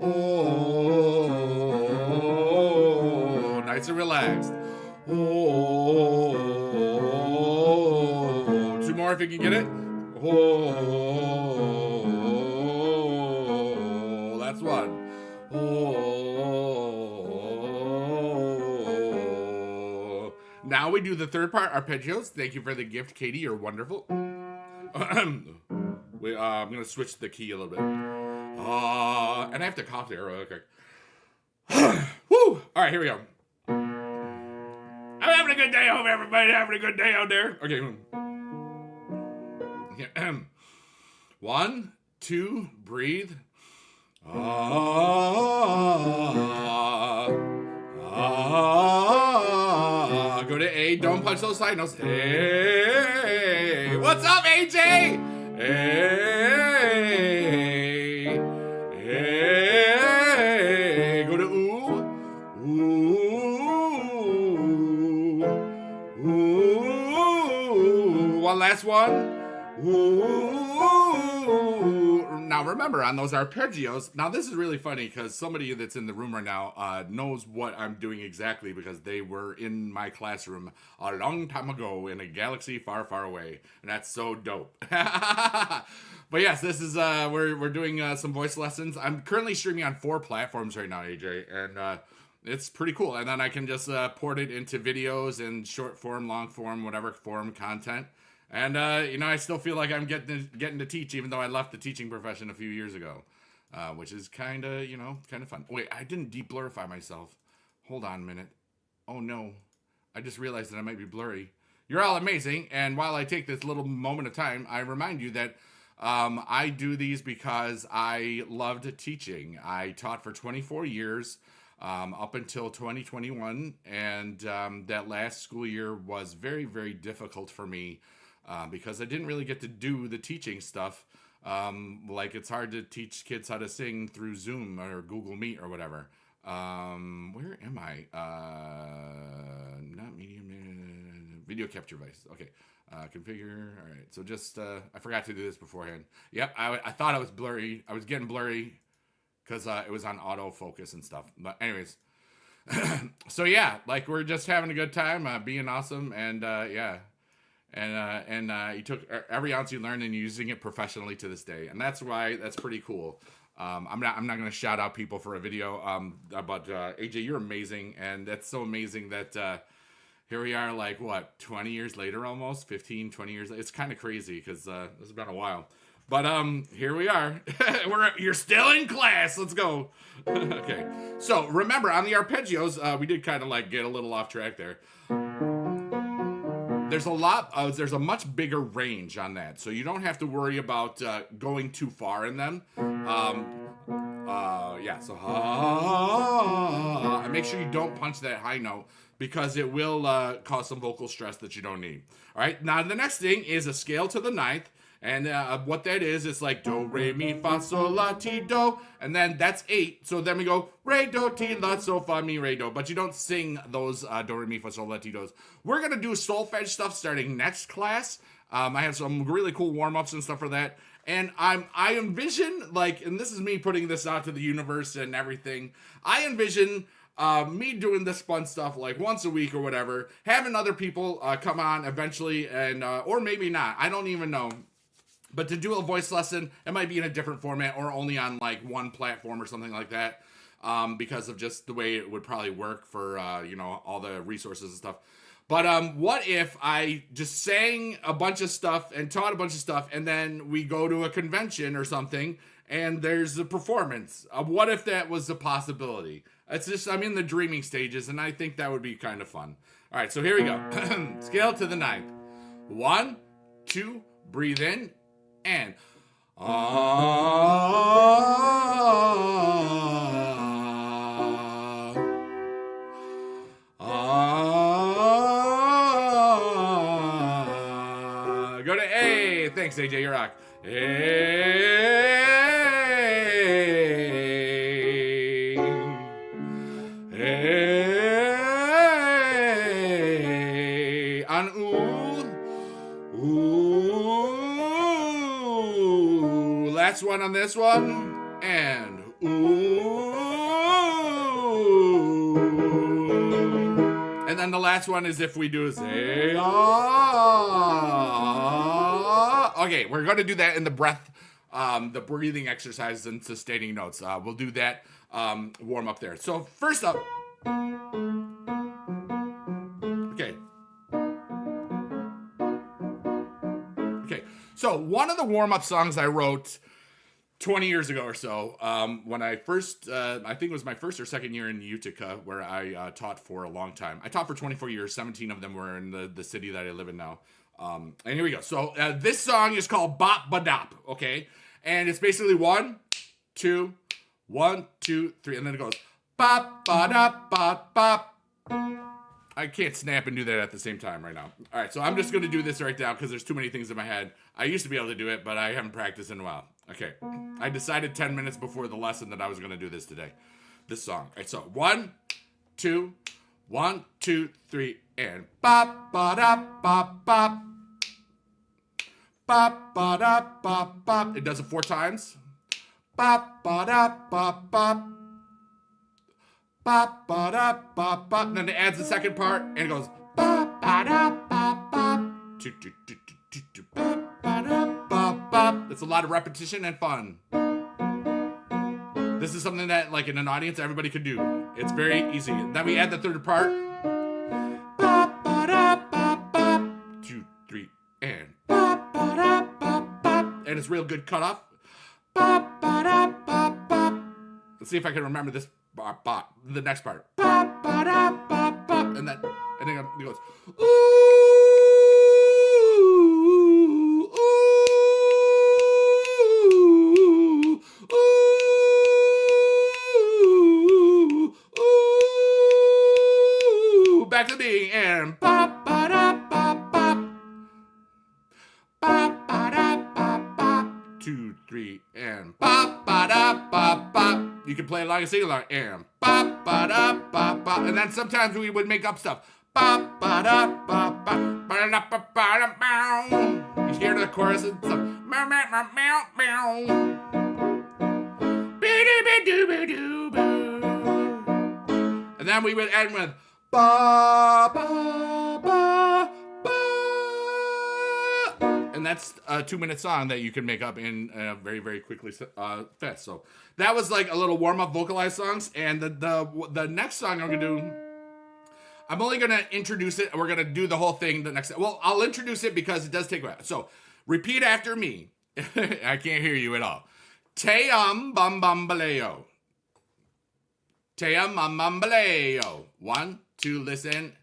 Oh, nice and relaxed. Oh, two more if you can get it. Oh, that's one. Oh. Now we do the third part, arpeggios. Thank you for the gift, Katie. You're wonderful. I'm gonna switch the key a little bit. And I have to cough there real quick. Woo! All right, here we go. I'm having a good day. I hope everybody having a good day out there. Okay. One, two, breathe. Go to A. Don't punch those side notes. Hey, what's up, AJ? Hey, hey. Go to ooh, ooh, ooh. One last one. Ooh. Now remember, on those arpeggios, now this is really funny because somebody that's in the room right now knows what I'm doing exactly because they were in my classroom a long time ago in a galaxy far, far away. And that's so dope. But yes, this is, we're doing some voice lessons. I'm currently streaming on 4 platforms right now, AJ, and it's pretty cool. And then I can just port it into videos and short form, long form, whatever form content. And, you know, I still feel like I'm getting to teach, even though I left the teaching profession a few years ago, which is kind of, you know, kind of fun. Wait, I didn't de-blurify myself. Hold on a minute. Oh, no. I just realized that I might be blurry. You're all amazing. And while I take this little moment of time, I remind you that I do these because I loved teaching. I taught for 24 years up until 2021. And that last school year was very, very difficult for me. Because I didn't really get to do the teaching stuff. Like it's hard to teach kids how to sing through Zoom or Google Meet or whatever. Where am I? Not medium, video capture device. Okay. Configure. All right. So just, I forgot to do this beforehand. Yep. I thought I was blurry. I was getting blurry because it was on autofocus and stuff. But anyways. So yeah, like we're just having a good time, being awesome. And yeah. And you took every ounce you learned and you're using it professionally to this day, and that's pretty cool. I'm not going to shout out people for a video, but AJ, you're amazing, and that's so amazing that here we are, like what, 20 years later, almost 15, 20 years. It's kind of crazy because it's been a while, but here we are. You're still in class. Let's go. Okay, so remember on the arpeggios, we did kind of like get a little off track there. There's a much bigger range on that, so you don't have to worry about going too far in them. Yeah, so and make sure you don't punch that high note because it will cause some vocal stress that you don't need. All right, now the next thing is a scale to the 9th. And what that is, it's like do, re, mi, fa, sol, la, ti, do. And then that's 8. So then we go re, do, ti, la, sol, fa, mi, re, do. But you don't sing those do, re, mi, fa, sol, la, ti, dos. We're going to do solfege stuff starting next class. I have some really cool warm-ups and stuff for that. And I envision, like, and this is me putting this out to the universe and everything. I envision me doing this fun stuff like once a week or whatever. Having other people come on eventually and or maybe not. I don't even know. But to do a voice lesson, it might be in a different format or only on like one platform or something like that because of just the way it would probably work for, you know, all the resources and stuff. But what if I just sang a bunch of stuff and taught a bunch of stuff and then we go to a convention or something and there's a performance? What if that was a possibility? It's just, I'm in the dreaming stages and I think that would be kind of fun. All right, so here we go. Scale to the 9th. 1, 2, breathe in. And go to A. Thanks, AJ. You rock. A. On ooh. Ooh. Last one on this one. And the last one is if we do say, okay, we're going to do that in the breath, the breathing exercises and sustaining notes. We'll do that warm up there. So first up, okay. Okay, so one of the warm-up songs I wrote 20 years ago or so, when I first, I think it was my first or second year in Utica, where I taught for a long time. I taught for 24 years, 17 of them were in the city that I live in now. And here we go. So this song is called Bop Ba Dop, okay? And it's basically 1, 2, 1, 2, 3, and then it goes Bop Ba Dop Bop Bop. I can't snap and do that at the same time right now. All right, so I'm just going to do this right now because there's too many things in my head. I used to be able to do it, but I haven't practiced in a while. Okay, I decided 10 minutes before the lesson that I was going to do this today. This song. All right, so 1, 2, 1, 2, 3, and bop ba dop bop bop. Bop ba dop bop bop. It does it 4 times. Bop ba dop bop bop. Bop ba dop bop bop. And then it adds the second part, and it goes bop ba dop bop bop. Bop ba dop bop bop. It's a lot of repetition and fun. This is something that, like, in an audience, everybody could do. It's very easy. Then we add the third part. Bop ba dop bop bop. 2, 3, and bop ba dop bop bop. And it's real good cut off. Bop ba dop bop bop. Let's see if I can remember this. Bop, bop, the next part. Bop, ba, da, bop, bop. And then it goes, ooh, ooh, ooh, ooh. Back to me and bop, ba, da, bop, bop. Bop, ba, da, bop, bop. 2, 3, and bop, ba, da, bop, bop. You can play along and sing along. And bop, ba, da, bop, bop. And then sometimes we would make up stuff. Bop, ba, da, bop, bop. Ba, da, ba, ba, da, bow. You hear the chorus and stuff. Meow, meow, meow, meow, meow. And then we would end with ba, ba, ba, ba. And that's a 2-minute song that you can make up in very, very quickly fast. So that was like a little warm-up vocalized songs. And the next song I'm going to do, I'm only going to introduce it. We're going to do the whole thing the next. Well, I'll introduce it because it does take a while. So repeat after me. I can't hear you at all. Te bum bum baleo. Te bum bum baleo. 1, 2, listen.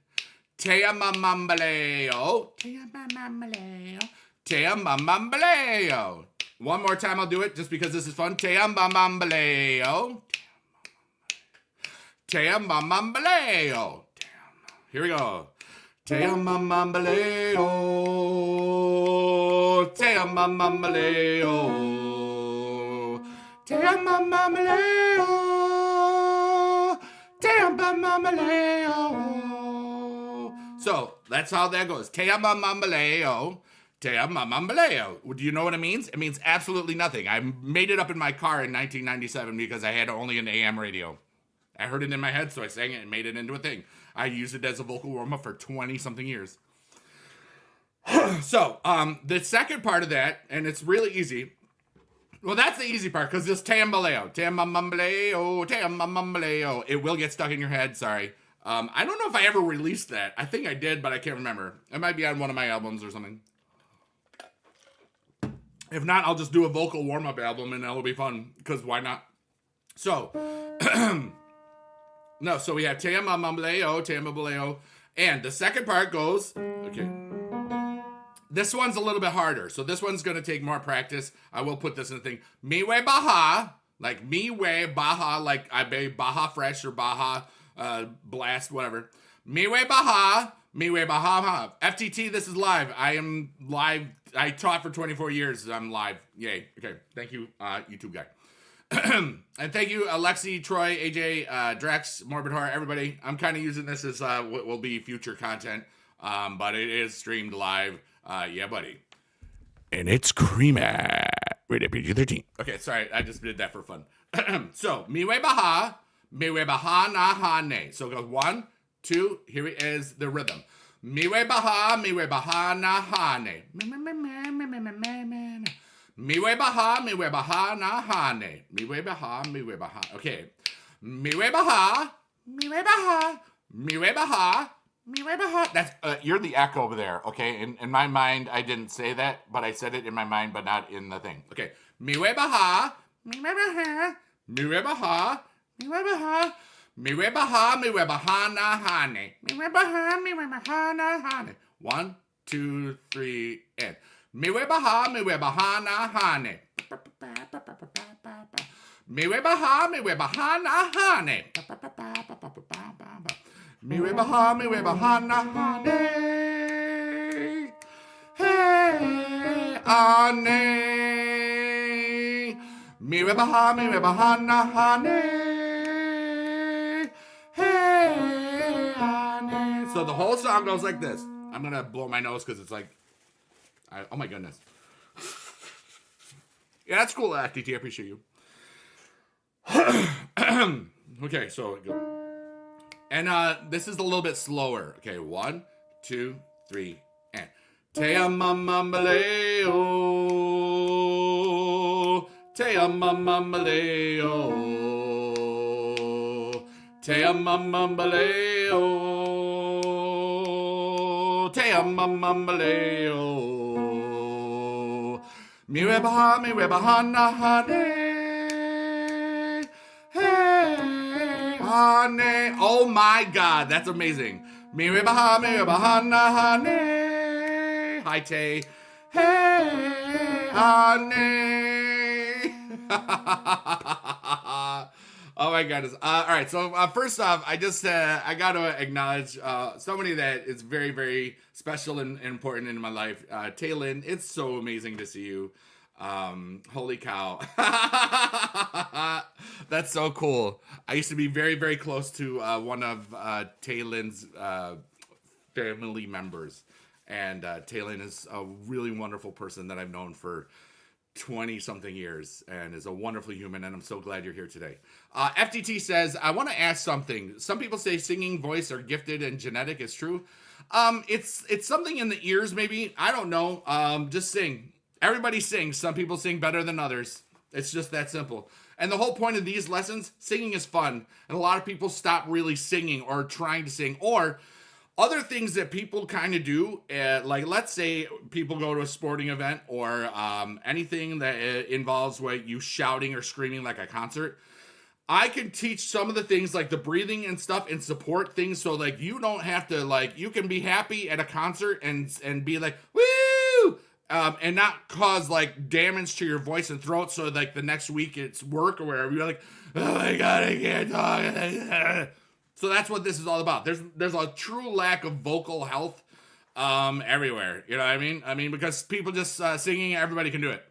Te bum baleo. Te bum baleo. Te bum baleo. One more time I'll do it just because this is fun. Te bum baleo. Te bum baleo. Here we go. Te bum baleo. Te bum baleo. Te bum baleo. Te bum baleo. So that's how that goes. Te bum baleo. Te bum baleo. Do you know what it means? It means absolutely nothing. I made it up in my car in 1997 because I had only an AM radio. I heard it in my head, so I sang it and made it into a thing. I used it as a vocal warm-up for 20-something years. So, the second part of that, and it's really easy. Well, that's the easy part, because it's tambaleo. Tambaleo, tambaleo. It will get stuck in your head, sorry. I don't know if I ever released that. I think I did, but I can't remember. It might be on one of my albums or something. If not, I'll just do a vocal warm-up album, and that'll be fun, because why not? So, no, so we have te amambaleo, and the second part goes, okay, this one's a little bit harder, so this one's going to take more practice. I will put this in the thing. Mi we baha, like mi we baha, like I be Baja Fresh or Baja Blast, whatever. Mi we baha, FTT, this is live. I am live. I taught for 24 years. I'm live. Yay. Okay, thank you, YouTube guy. And thank you, Alexi, Troy, AJ, Drex, Morbid Horror, everybody. I'm kind of using this as what will be future content, but it is streamed live. Yeah, buddy. And it's creamy. Rated PG-13. Okay, sorry, I just did that for fun. So, mi we baha na ha ne. So it goes 1, 2. Here is the rhythm. Mi re baha na hane. Mi re baha na hane. Mi re baha. Okay. Mi re baha. That's you're the echo there, okay? In my mind, I didn't say that, but I said it in my mind, but not in the thing. Okay. Mi re baha. Mi re baha na hane. Mi re baha na hane. 1, 2, 3, and mi re baha na hane. Mi re baha na hane. Mi re baha na hane. Hey, ane. Mi re baha na hane. Hey, ane. So the whole song goes like this. I'm gonna blow my nose because it's like, oh my goodness. Yeah, that's cool, FTT. I appreciate you. Okay, so go. And this is a little bit slower. Okay, 1, 2, 3, and te amamambaleo, te amamambaleo, te amamambaleo, te amamambaleo. Mi re baha na hane. Oh my God, that's amazing. Mi re baha na hane. Hi Tay. Hey, hane. Oh my goodness. All right, so first off, I gotta acknowledge somebody that is very, very special and important in my life. Taylin, it's so amazing to see you. Holy cow. That's so cool. I used to be very, very close to one of Taylin's family members. And Taylin is a really wonderful person that I've known for 20-something years and is a wonderful human, and I'm so glad you're here today. FTT says, I want to ask something. Some people say singing voice are gifted and genetic. It's true. It's something in the ears, maybe. I don't know. Just sing. Everybody sings. Some people sing better than others. It's just that simple. And the whole point of these lessons, singing is fun. And a lot of people stop really singing or trying to sing. Or other things that people kind of do, like let's say people go to a sporting event or anything that involves like you shouting or screaming like a concert. I can teach some of the things like the breathing and stuff and support things so like you don't have to like, you can be happy at a concert and be like, woo! And not cause like damage to your voice and throat. So like the next week it's work or wherever you're like, oh my God, I can't talk. So that's what this is all about. There's a true lack of vocal health everywhere. You know what I mean? I mean, because people just singing, everybody can do it.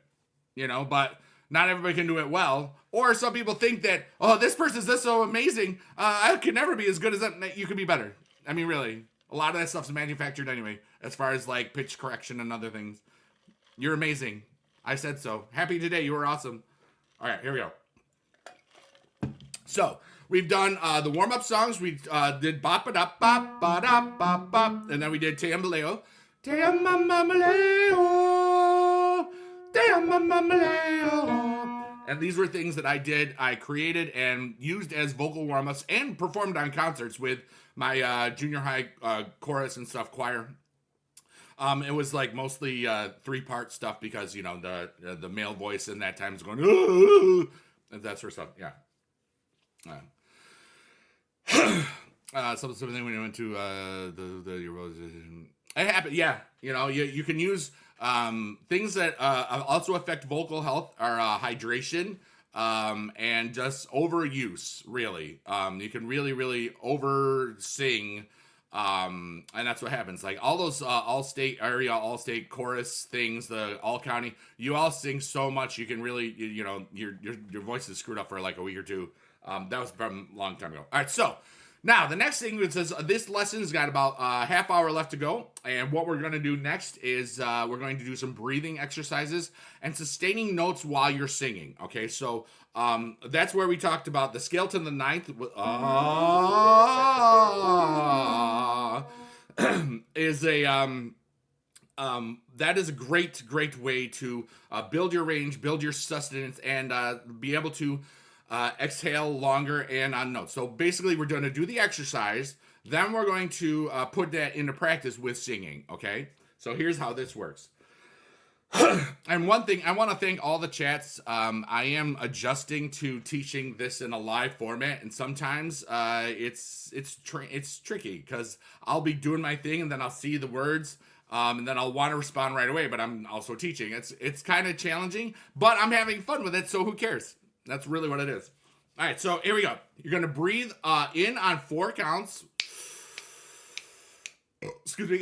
You know, but not everybody can do it well. Or some people think that, oh, this person's this so amazing. I can never be as good as them. You can be better. I mean, really. A lot of that stuff's manufactured anyway, as far as like pitch correction and other things. You're amazing. I said so. Happy today. You were awesome. All right, here we go. So, we've done the warm-up songs. We did bop-a-dop-bop-ba-dop-bop-bop. And then we did Tambaleo. Tambaleo. Tambaleo. And these were things that I created and used as vocal warm-ups and performed on concerts with my junior high chorus and stuff, choir. It was like mostly 3-part stuff because, you know, the male voice in that time is going, and that sort of stuff. Yeah. Something when you went to it happened. Yeah. You know, you can use things that also affect vocal health are hydration and just overuse, really. You can really, really over sing. And that's what happens. Like all those all-state area, all-state chorus things, the all-county, you all sing so much you can really, your voice is screwed up for like a week or two. That was from a long time ago. All right, so Now, the next thing it says this lesson's got about a half hour left to go. And what we're going to do next is we're going to do some breathing exercises and sustaining notes while you're singing. Okay, so that's where we talked about the scale to the ninth. Is a that is a great way to build your range, build your sustenance, and be able to exhale longer and on notes. So basically, we're going to do the exercise, then we're going to put that into practice with singing. Okay, so here's how this works. And one thing, I want to thank all the chats. I am adjusting to teaching this in a live format, and sometimes it's tricky because I'll be doing my thing and then I'll see the words, and then I'll want to respond right away, but I'm also teaching. It's kind of challenging, but I'm having fun with it, so who cares? That's really what it is. All right, so here we go. You're gonna breathe in on 4 counts. Excuse me.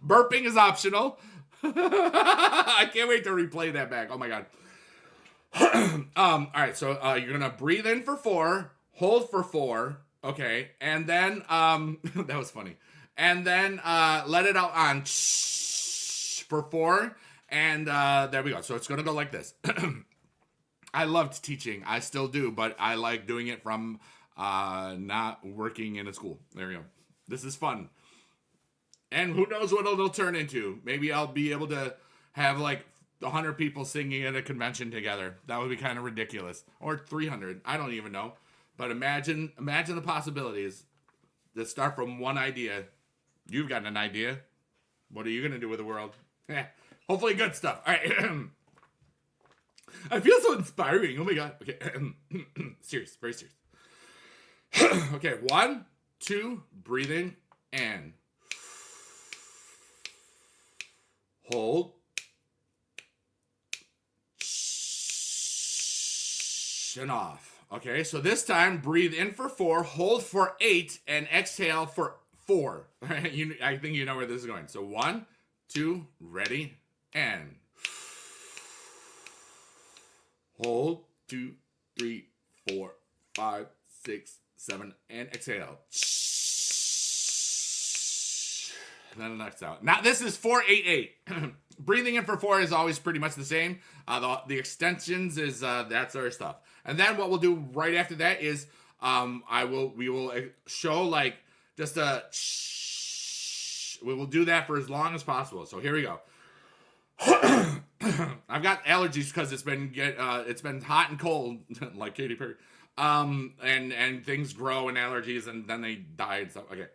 Burping is optional. I can't wait to replay that back. Oh my god. All right, so you're gonna breathe in for 4, hold for 4, okay, and then that was funny, and then let it out on for 4, and there we go. So it's gonna go like this. I loved teaching, I still do, but I like doing it from not working in a school. There we go. This is fun. And who knows what it'll turn into. Maybe I'll be able to have like 100 people singing at a convention together. That would be kind of ridiculous. Or 300. I don't even know. But imagine the possibilities that start from one idea. You've got an idea. What are you going to do with the world? Hopefully good stuff. All right. I feel so inspiring. Oh my god. Okay. Serious. Very serious. Okay. 1, 2, breathe in and hold. And off. Okay, so this time breathe in for 4, hold for 8, and exhale for 4. I think you know where this is going. So 1, 2, ready, and hold. 2, 3, 4, 5, 6, 7, and exhale. And then the next out. Now this is 4, 8, 8. Breathing in for 4 is always pretty much the same. The extensions is that's our stuff. And then what we'll do right after that is we will show like just a we will do that for as long as possible. So here we go. I've got allergies because it's been hot and cold like Katy Perry. And things grow in allergies and then they die and stuff. Okay.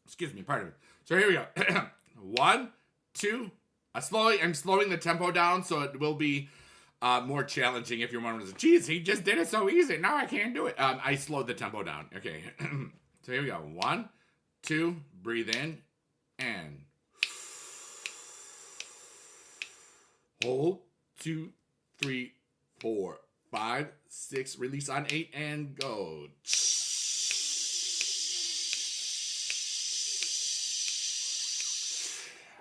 Excuse me, pardon me. So here we go. 1, 2. I'm slowing the tempo down so it will be more challenging if you're wondering, geez, he just did it so easy. Now I can't do it. I slowed the tempo down. Okay. So here we go. 1, 2, breathe in and hold. 2, 3, 4, 5, 6. Release on 8 and go.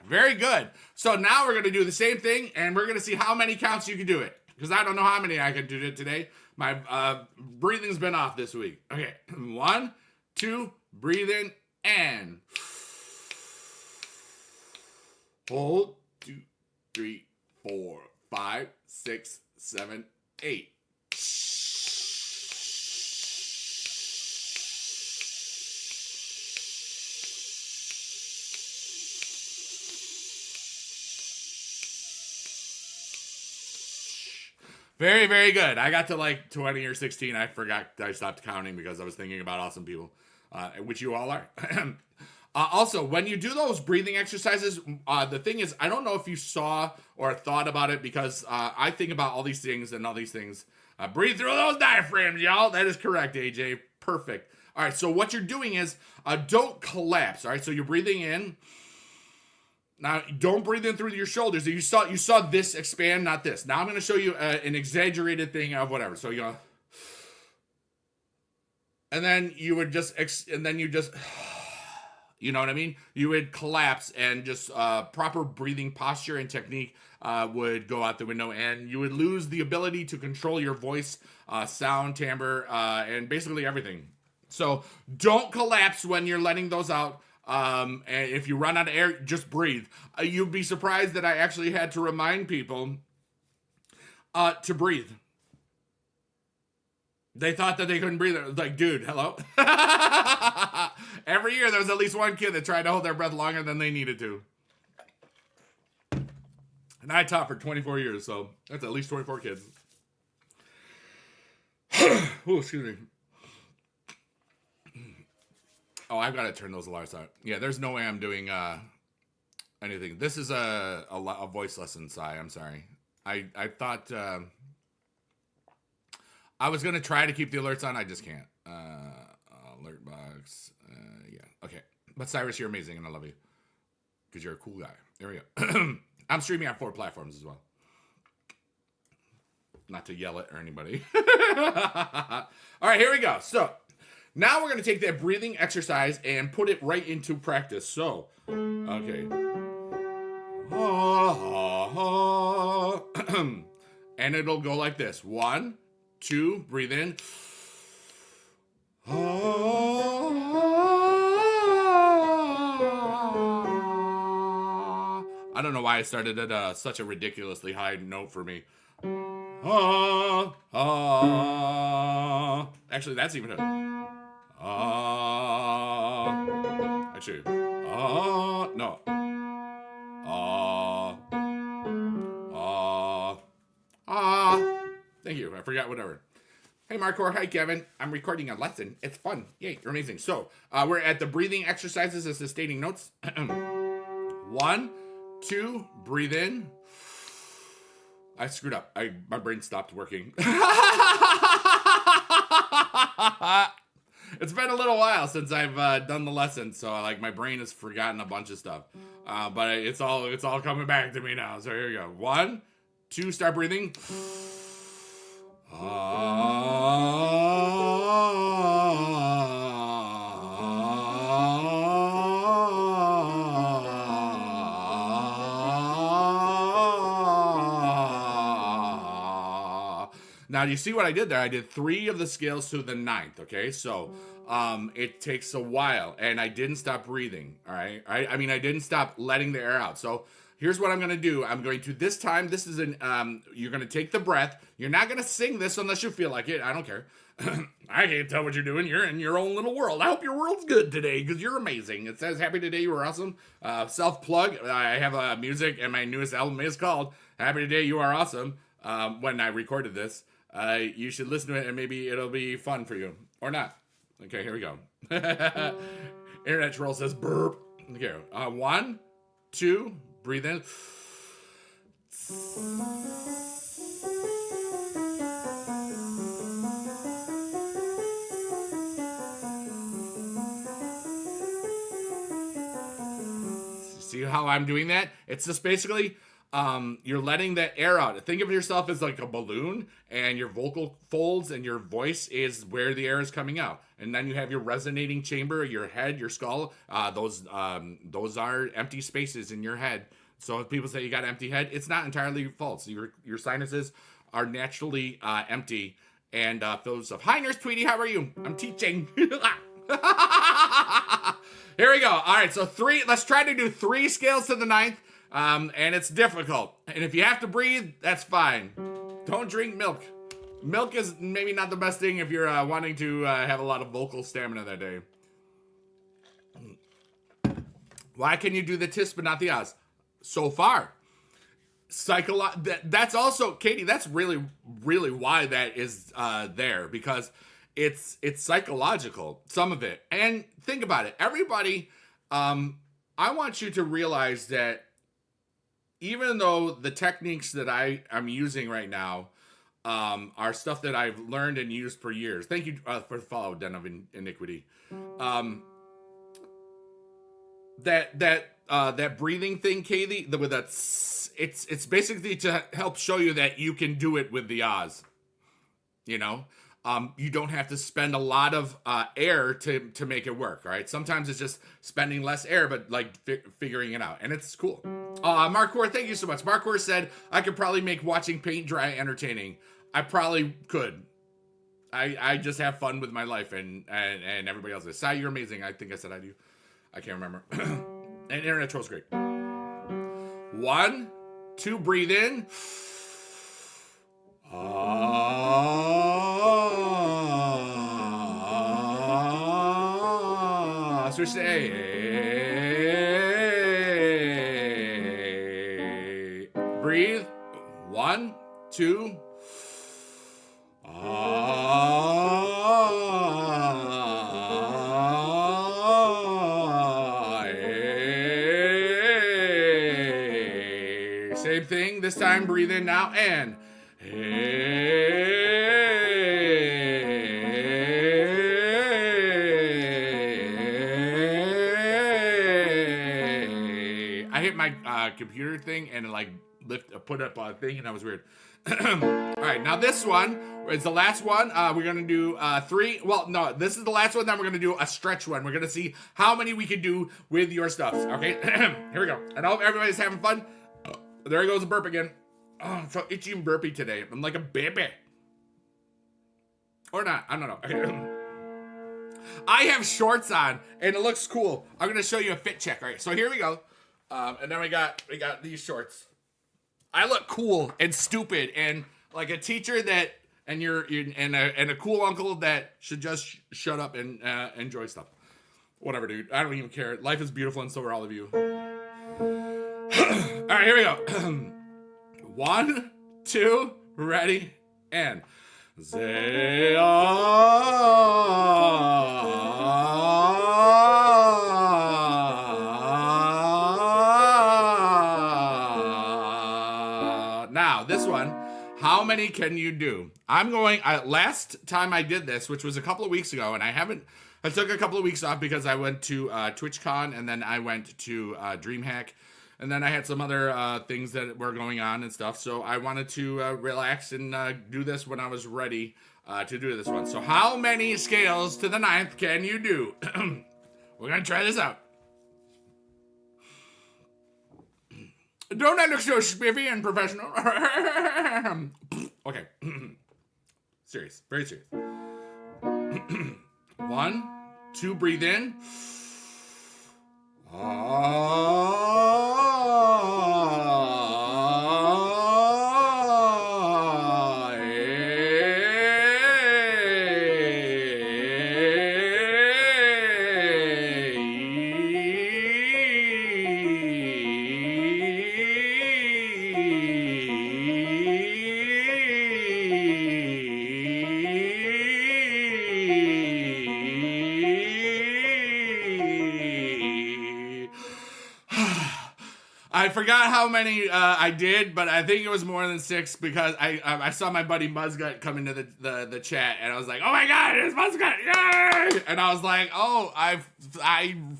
Very good. So now we're going to do the same thing, and we're going to see how many counts you can do it. Because I don't know how many I can do it today. My breathing's been off this week. Okay. 1, 2, breathe in, and hold. 2, 3, 4, 5, 6, 7, 8. Very, very good. I got to like 20 or 16. I forgot. I stopped counting because I was thinking about awesome people, which you all are. Also, when you do those breathing exercises, the thing is, I don't know if you saw or thought about it because I think about all these things and all these things. Breathe through those diaphragms, y'all. That is correct, AJ. Perfect. All right, so what you're doing is don't collapse. All right, so you're breathing in. Now, don't breathe in through your shoulders. You saw this expand, not this. Now I'm going to show you an exaggerated thing of whatever. So you go, and then you would just, You know what I mean? You would collapse, and just proper breathing posture and technique would go out the window, and you would lose the ability to control your voice, sound, timbre, and basically everything. So don't collapse when you're letting those out. And if you run out of air, just breathe. You'd be surprised that I actually had to remind people to breathe. They thought that they couldn't breathe. It was like, dude, hello? Every year there was at least one kid that tried to hold their breath longer than they needed to. And I taught for 24 years, so that's at least 24 kids. Oh, excuse me. Oh, I've got to turn those alarms out. Yeah, there's no way I'm doing anything. This is a voice lesson, Sai. I'm sorry. I thought I was going to try to keep the alerts on. I just can't. Alert box. Yeah. Okay. But Cyrus, you're amazing, and I love you. Because you're a cool guy. There we go. I'm streaming on 4 platforms as well. Not to yell at anybody. All right, here we go. So, now we're going to take that breathing exercise and put it right into practice. So, okay. And it'll go like this. 1, 2, breathe in. I don't know why I started at such a ridiculously high note for me. Actually, that's even a... Actually, no. Thank you. I forgot whatever. Hey, Marcor. Hi, Kevin. I'm recording a lesson. It's fun. Yay, you're amazing. So, we're at the breathing exercises and sustaining notes. 1, 2, breathe in. I screwed up. My brain stopped working. It's been a little while since I've done the lesson, so like my brain has forgotten a bunch of stuff. But it's all coming back to me now. So here we go. 1, 2, start breathing. Now, do you see what I did there? I did 3 of the scales to the 9th, okay? So, it takes a while, and I didn't stop breathing, all right? I mean, I didn't stop letting the air out. So, here's what I'm going to do. I'm going to, this time, this is you're going to take the breath. You're not going to sing this unless you feel like it. I don't care. I can't tell what you're doing. You're in your own little world. I hope your world's good today, because you're amazing. It says, happy today, you were awesome. Self-plug, I have music, and my newest album is called Happy Today, You Are Awesome. When I recorded this. You should listen to it, and maybe it'll be fun for you. Or not. Okay, here we go. Internet troll says burp. Okay, 1, 2, breathe in. See how I'm doing that? It's just basically... you're letting the air out. Think of yourself as like a balloon, and your vocal folds and your voice is where the air is coming out. And then you have your resonating chamber, your head, your skull. Those are empty spaces in your head. So if people say you got an empty head, it's not entirely false. Your sinuses are naturally empty and filled with stuff. Hi, Nurse Tweety, how are you? I'm teaching. Here we go. All right, so 3. Let's try to do 3 scales to the 9th. And it's difficult. And if you have to breathe, that's fine. Don't drink milk. Milk is maybe not the best thing if you're wanting to have a lot of vocal stamina that day. Why can you do the tis but not the ahs? So far. That's also, Katie, that's really, really why that is there. Because it's psychological, some of it. And think about it. Everybody, I want you to realize that even though the techniques that I'm using right now are stuff that I've learned and used for years. Thank you for the follow, Den of Iniquity. That breathing thing, Katie, with that, it's basically to help show you that you can do it with the ahs. You know, you don't have to spend a lot of air to make it work, all right? Sometimes it's just spending less air, but like figuring it out, and it's cool. Markor, thank you so much. Markor said, I could probably make watching paint dry entertaining. I probably could. I just have fun with my life, and everybody else is. Sai, you're amazing. I think I said I do. I can't remember. And Internet Troll's great. 1, 2, breathe in. Switch to A. Breathe. 1, 2. Same thing. This time, breathe in now and. I hit my computer thing and like put up a thing, and that was weird. All right, now this one is the last one. We're gonna do 3. Well, no, this is the last one. Then we're gonna do a stretch one. We're gonna see how many we can do with your stuff. Okay, here we go. And I hope everybody's having fun. There goes a burp again. Oh, I'm so itchy and burpy today. I'm like a baby. Or not, I don't know. I have shorts on, and it looks cool. I'm gonna show you a fit check. All right, so here we go. And then we got these shorts. I look cool and stupid and like a teacher that, and a cool uncle that should just shut up and enjoy stuff. Whatever, dude. I don't even care. Life is beautiful, and so are all of you. All right, here we go. 1, 2, ready, and now this one, how many can you do? I'm going, last time I did this, which was a couple of weeks ago, and I took a couple of weeks off because I went to TwitchCon, and then I went to DreamHack. And then I had some other things that were going on and stuff. So I wanted to relax and do this when I was ready to do this one. So how many scales to the 9th can you do? We're going to try this out. Don't I look so spiffy and professional? Okay. Serious. Very serious. 1, 2, breathe in. I forgot how many I did, but I think it was more than 6 because I saw my buddy Muzgut come into the chat, and I was like, oh my god, it's Muzgut, yay! And I was like, oh, I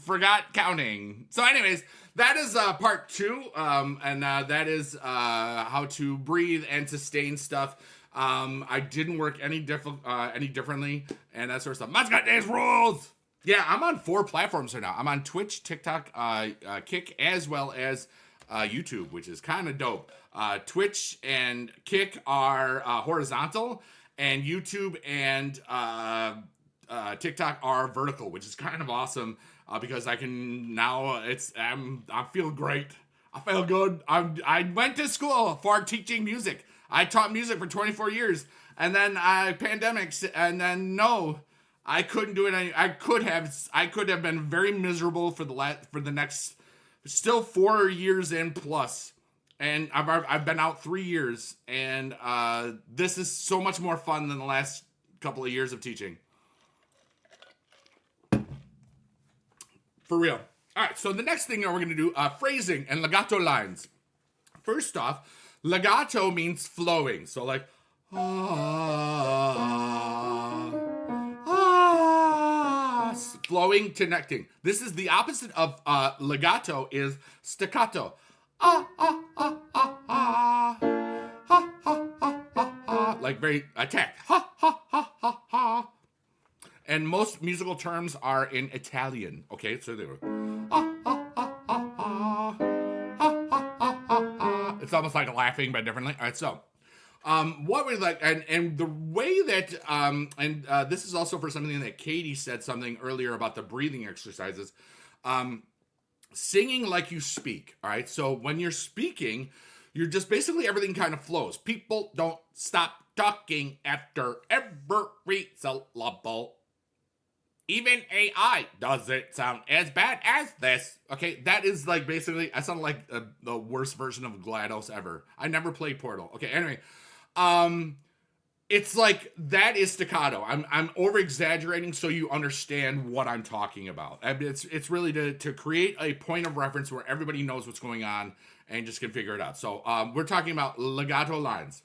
forgot counting. So anyways, that is part 2, and that is how to breathe and sustain stuff. I didn't work any differently, and that sort of stuff. Muzgut Days rules! Yeah, I'm on 4 platforms right now. I'm on Twitch, TikTok, Kick, as well as YouTube, which is kind of dope. Twitch and Kick are horizontal, and YouTube and TikTok are vertical, which is kind of awesome because I can now. I feel great. I feel good. I went to school for teaching music. I taught music for 24 years, and then pandemics, and then no. I couldn't do it. I could have been very miserable for the next, still 4 years in plus, and I've been out 3 years, and this is so much more fun than the last couple of years of teaching. For real. All right. So the next thing we're gonna do phrasing and legato lines. First off, legato means flowing. So like. Flowing, connecting. This is the opposite of legato is staccato. Like very attack. and most musical terms are in Italian. Okay, so they go. Ah, ah, ah, ah, ah, ah, ah, ah, ah. It's almost like laughing, but differently. All right, so. What we like, and the way that, this is also for something that Katie said something earlier about the breathing exercises, singing like you speak. All right. So when you're speaking, you're just basically everything kind of flows. People don't stop talking after every syllable. Even AI doesn't sound as bad as this. Okay, that is like basically, I sound like the worst version of GLaDOS ever. I never played Portal. Okay, anyway. It's like that is staccato. I'm over exaggerating so you understand what I'm talking about. It's really to create a point of reference where everybody knows what's going on and just can figure it out. So we're talking about legato lines.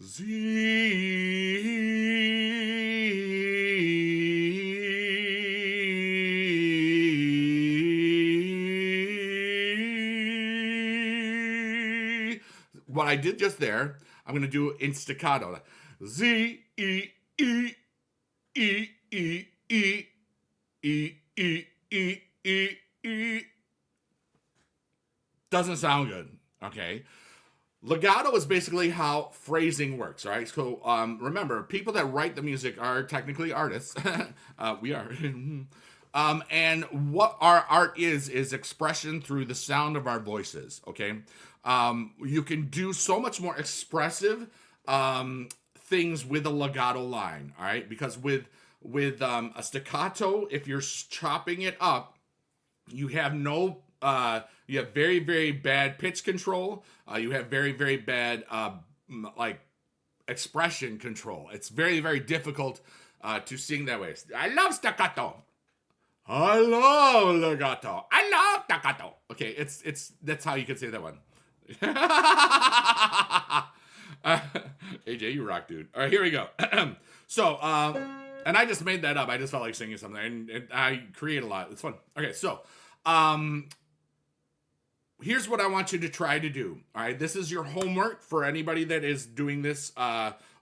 Z. What I did just there, I'm going to do in staccato. Z, E, E, E, E, E, E, E, E, E, E. Doesn't sound good, okay? Legato is basically how phrasing works, right? So remember, people that write the music are technically artists. We are. And what our art is expression through the sound of our voices, okay? You can do so much more expressive things with a legato line, all right? Because with a staccato, if you're chopping it up, you have no, you have very, very bad pitch control. You have very, very bad, like, expression control. It's very, very difficult to sing that way. I love staccato. I love legato. I love staccato. Okay, that's how you can say that one. AJ, you rock, dude. All right, here we go. So, and I just made that up. I just felt like singing something, and I create a lot. It's fun. Okay, so, here's what I want you to try to do. All right, this is your homework for anybody that is doing this,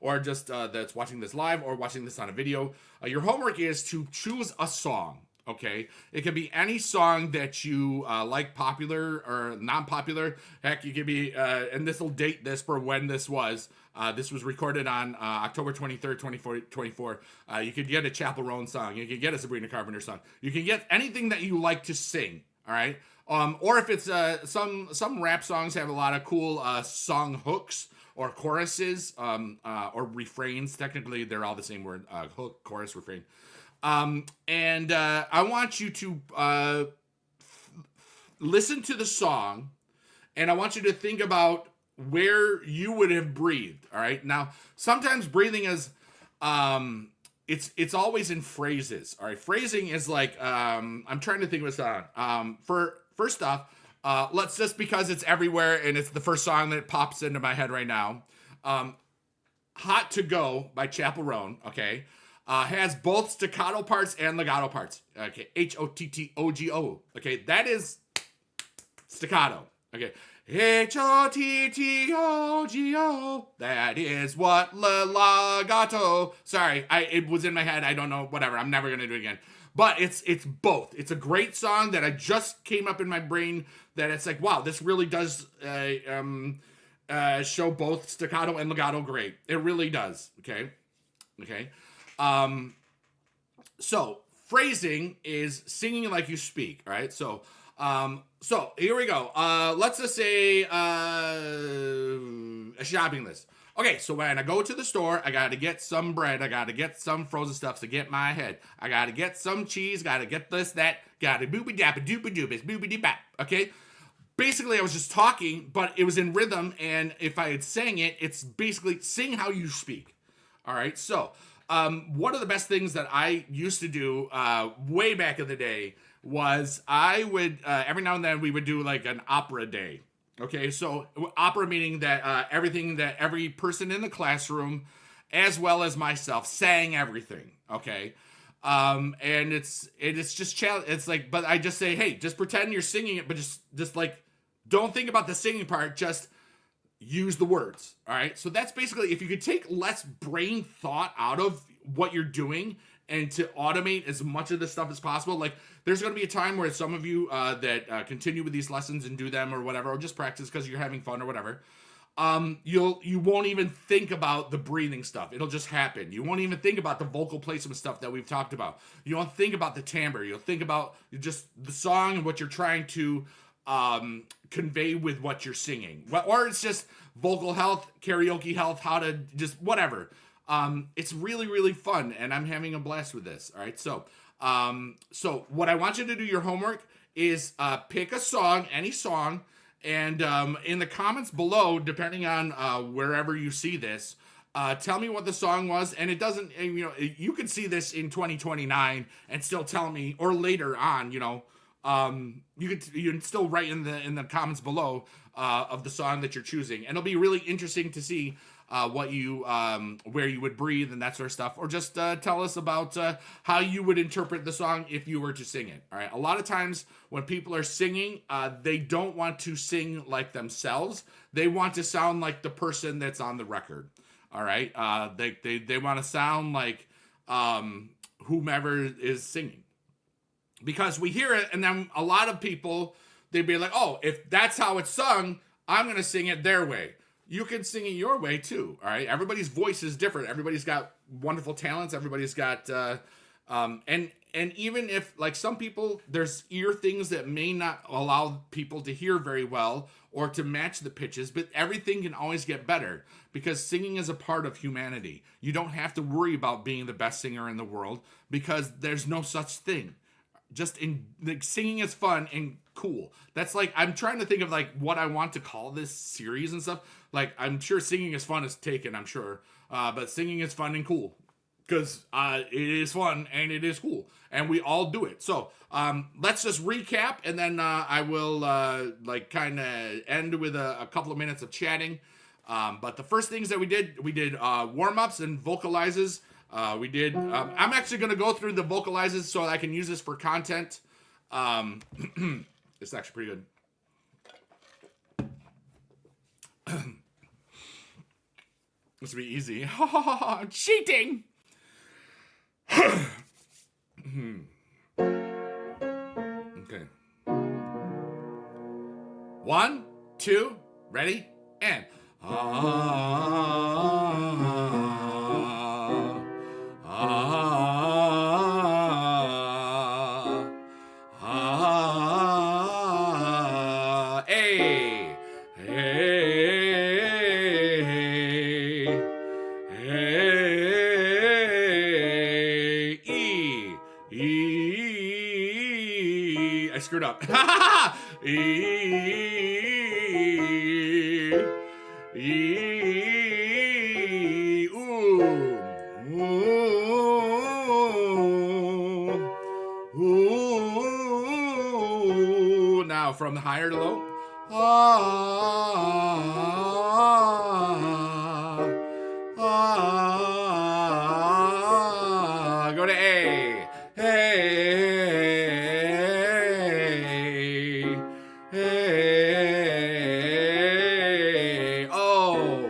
or just that's watching this live or watching this on a video. Your homework is to choose a song. Okay, it can be any song that you like, popular or non-popular. Heck, you could be, and this will date this for when this was. This was recorded on October 23rd, 2024. You could get a Chappell Roan song. You could get a Sabrina Carpenter song. You can get anything that you like to sing. All right, or if it's some rap songs have a lot of cool song hooks or choruses or refrains. Technically, they're all the same word: hook, chorus, refrain. And I want you to listen to the song, and I want you to think about where you would have breathed. All right. Now, sometimes breathing is it's always in phrases. All right. Phrasing is like I'm trying to think of a song. First off, let's just, because it's everywhere and it's the first song that pops into my head right now. Hot to Go by Chappell Roan. Okay. Has both staccato parts and legato parts. Okay, H-O-T-T-O-G-O. Okay, that is staccato. Okay, H-O-T-T-O-G-O. That is what legato. Sorry, it was in my head. I don't know. Whatever. I'm never gonna do it again. But it's both. It's a great song that I just came up in my brain. That it's like, wow, this really does show both staccato and legato great. It really does. Okay. So phrasing is singing like you speak, right? So here we go. Let's just say, a shopping list. Okay, so when I go to the store, I gotta get some bread, I gotta get some frozen stuff to get my head. I gotta get some cheese, gotta get this, that, gotta boopy dappa doopy doopus, boopy dee bap, okay? Basically, I was just talking, but it was in rhythm, and if I had sang it, it's basically sing how you speak. All right, so one of the best things that I used to do way back in the day was I would, every now and then we would do like an opera day. Okay, so opera meaning that everything that every person in the classroom, as well as myself, sang everything. Okay, and it's just it's like, but I just say, hey, just pretend you're singing it, but just like don't think about the singing part, just use the words. All right, so that's basically, if you could take less brain thought out of what you're doing and to automate as much of this stuff as possible. Like, there's going to be a time where some of you that continue with these lessons and do them or whatever, or just practice because you're having fun or whatever, you won't even think about the breathing stuff. It'll just happen. You won't even think about the vocal placement stuff that we've talked about. You won't think about the timbre. You'll think about just the song and what you're trying to convey with what you're singing. Or it's just vocal health, karaoke health, how to just whatever. It's really, really fun, and I'm having a blast with this. All right, so what I want you to do, your homework, is pick a song, any song, and in the comments below, depending on wherever you see this, tell me what the song was. And it doesn't, you could see this in 2029 and still tell me, or later on, you can still write in the comments below of the song that you're choosing, and it'll be really interesting to see what you where you would breathe and that sort of stuff, or just tell us about how you would interpret the song if you were to sing it. All right, a lot of times when people are singing, they don't want to sing like themselves. They want to sound like the person that's on the record. All right, they want to sound like whomever is singing, because we hear it, and then a lot of people, they'd be like, oh, if that's how it's sung, I'm gonna sing it their way. You can sing it your way too, all right? Everybody's voice is different. Everybody's got wonderful talents. Everybody's got, and even if, like, some people, there's ear things that may not allow people to hear very well or to match the pitches, but everything can always get better, because singing is a part of humanity. You don't have to worry about being the best singer in the world, because there's no such thing. Just singing is fun and cool. That's like, I'm trying to think of like what I want to call this series and stuff. Like, I'm sure singing is fun is taken, I'm sure. But singing is fun and cool, because it is fun and it is cool, and we all do it. So let's just recap, and then I will like kind of end with a couple of minutes of chatting. But the first things that we did warm-ups and vocalizes. We did, I'm actually going to go through the vocalizes so I can use this for content. It's actually pretty good. This will be easy. Cheating! Okay. 1, 2, ready, and I screwed up. Now from the higher to low. Go to A. Hey, oh,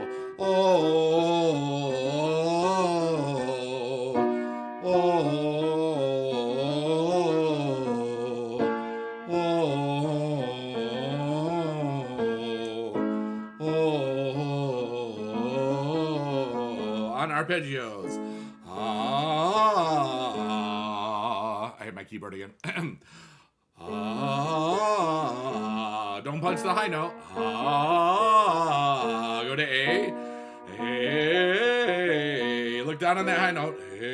on arpeggios. I hit my keyboard again. Don't punch the high note. Go to A. A. Look down on that high note. A.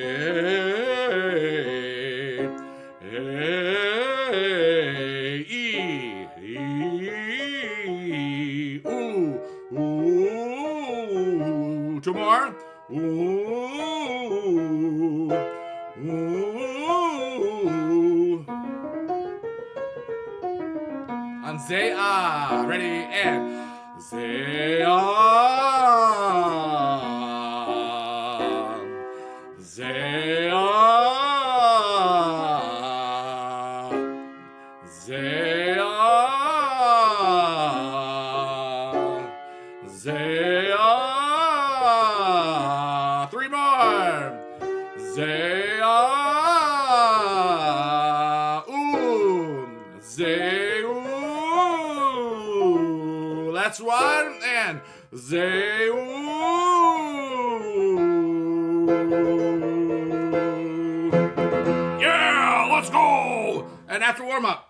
A. E. E. Ooh. Ooh. Two more. Ooh. Ooh. On Zay-ah. Ready, and Zay-ah. Zay-ah. Zay-ah. Zay-ah. Three more. Zay-ah. again. Say ooh. Yeah, let's go. And that's a warm up.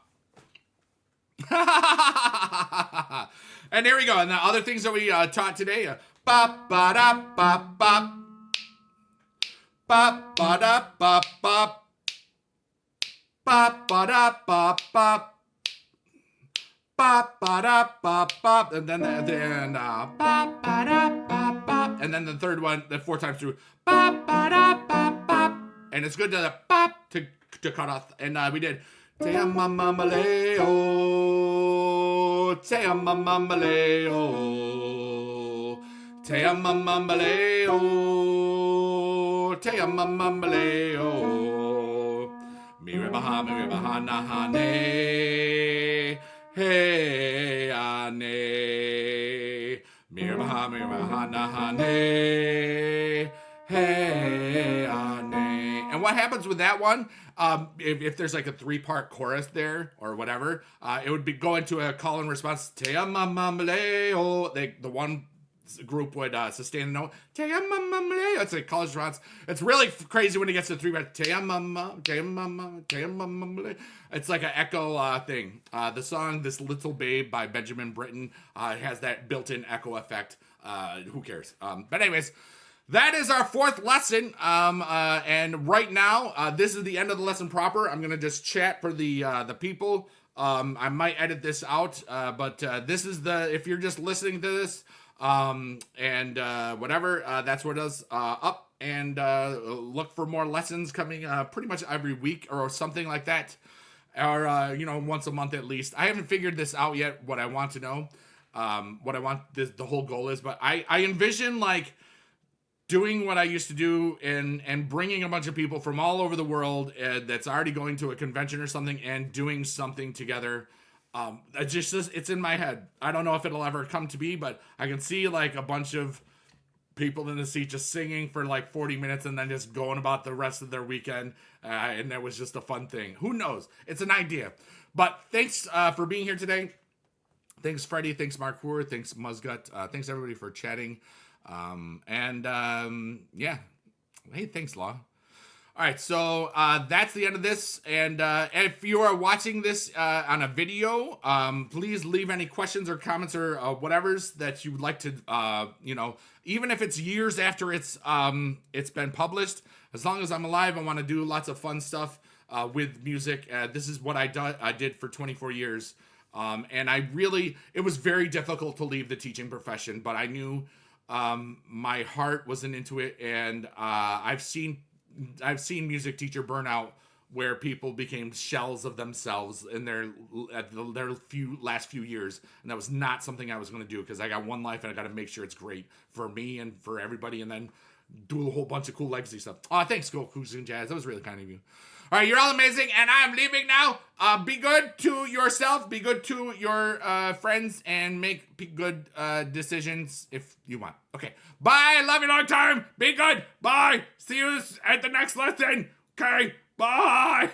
And there we go. And the other things that we taught today, bop ba da bop bop, bop ba da bop bop, bop ba da bop bop, bop ba da bop bop, and then bop ba da bop bop, and then the third one, the 4 times through, bop ba da bop bop, and it's good to bop to cut off, and we did. Te mama maleo, te mama maleo, te mama maleo, te mama maleo. Miribaha na hane, hey ane. Miribaha na hane, hey ane. And what happens with that one? If there's like a 3-part chorus there or whatever, it would be go into a call and response. Te mama maleo. The one group would sustain the note. Te mama maleo. It's a call and response. It's really crazy when it gets to 3 parts. Te mama, te mama, te mama maleo. It's like an echo thing. The song "This Little Babe" by Benjamin Britten has that built-in echo effect. Who cares? But anyways. That is our 4th lesson, and right now, this is the end of the lesson proper. I'm going to just chat for the people. I might edit this out, but this is if you're just listening to this, and whatever, that's what it is up, and look for more lessons coming pretty much every week or something like that, or, once a month at least. I haven't figured this out yet, what I want to know, what I want the whole goal is, but I envision, like, doing what I used to do and bringing a bunch of people from all over the world that's already going to a convention or something and doing something together. It's in my head. I don't know if it'll ever come to be, but I can see like a bunch of people in the seat just singing for like 40 minutes and then just going about the rest of their weekend. And that was just a fun thing. Who knows? It's an idea. But thanks for being here today. Thanks, Freddie. Thanks, Mark Hoor. Thanks, Muzgut. Thanks, everybody, for chatting. Yeah. Hey, thanks, Law. All right, so that's the end of this. And if you are watching this on a video, please leave any questions or comments or whatever's that you would like to, even if it's years after it's been published. As long as I'm alive, I want to do lots of fun stuff with music. This is what I did for 24 years. And it was very difficult to leave the teaching profession, but I knew my heart wasn't into it, and I've seen music teacher burnout where people became shells of themselves in their last few years, and that was not something I was going to do because I got one life and I got to make sure it's great for me and for everybody, and then do a whole bunch of cool legacy stuff. Oh, thanks, Go Coos and Jazz. That was really kind of you. All right, you're all amazing, and I'm leaving now. Be good to yourself. Be good to your friends, and make good decisions if you want. Okay, bye. Love you long time. Be good. Bye. See you at the next lesson. Okay, bye.